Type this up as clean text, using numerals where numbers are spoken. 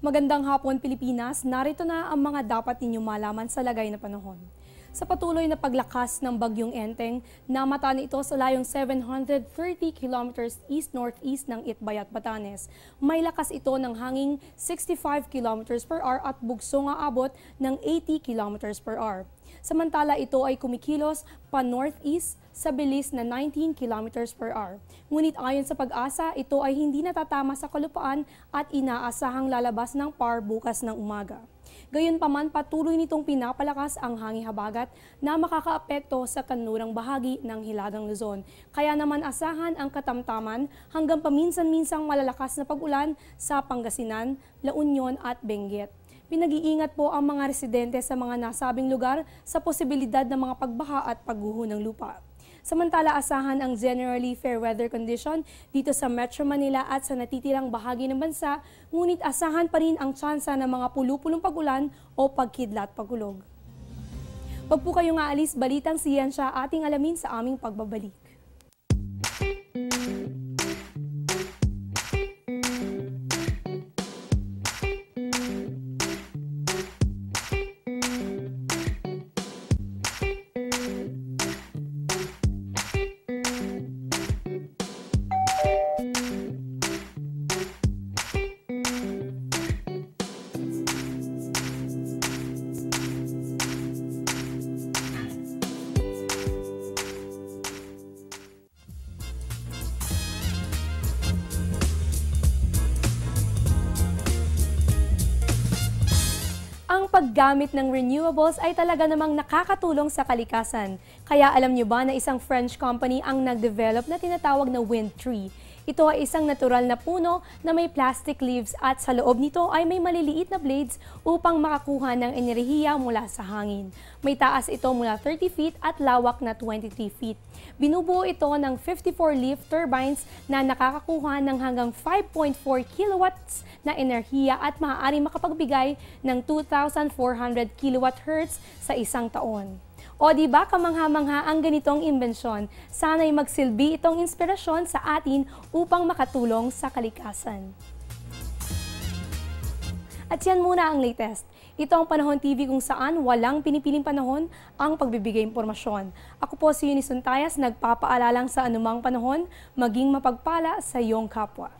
Magandang hapon Pilipinas, narito na ang mga dapat ninyong malaman sa lagay na panahon. Sa patuloy na paglakas ng bagyong Enteng, namataan ito sa layong 730 kilometers east-northeast ng Itbayat, Batanes. May lakas ito ng hanging 65 kilometers per hour at bugso nga abot ng 80 kilometers per hour. Samantala ito ay kumikilos pa northeast sa bilis na 19 kilometers per hour. Ngunit ayon sa Pag-asa, ito ay hindi natatama sa kalupaan at inaasahang lalabas ng PAR bukas ng umaga. Gayunpaman, patuloy nitong pinapalakas ang hangin habagat na makakaapekto sa kanlurang bahagi ng Hilagang Luzon. Kaya naman asahan ang katamtaman hanggang paminsan-minsang malalakas na pag-ulan sa Pangasinan, La Union at Benguet. Pinag-iingat po ang mga residente sa mga nasabing lugar sa posibilidad ng mga pagbaha at pagguho ng lupa. Samantala, asahan ang generally fair weather condition dito sa Metro Manila at sa natitirang bahagi ng bansa, ngunit asahan pa rin ang tsansa ng mga pulu-pulong pag-ulan o pagkidlat pagulog. Wag po kayong aalis, balitang siyensya ating alamin sa aming pagbabalik. Ang paggamit ng renewables ay talaga namang nakakatulong sa kalikasan. Kaya alam niyo ba na isang French company ang nag-develop na tinatawag na wind tree? Ito ay isang natural na puno na may plastic leaves at sa loob nito ay may maliliit na blades upang makakuha ng enerhiya mula sa hangin. May taas ito mula 30 feet at lawak na 23 feet. Binubuo ito ng 54 leaf turbines na nakakakuha ng hanggang 5.4 kilowatts na enerhiya at maaaring makapagbigay ng 2,400 kilowatt-hertz sa isang taon. O di ba kamangha-mangha ang ganitong imbensyon? Sana'y magsilbi itong inspirasyon sa atin upang makatulong sa kalikasan. At yan muna ang latest. Ito ang Panahon TV kung saan walang pinipiling panahon ang pagbibigay impormasyon. Ako po si Eunice Suntayas, nagpapaalalang sa anumang panahon, maging mapagpala sa iyong kapwa.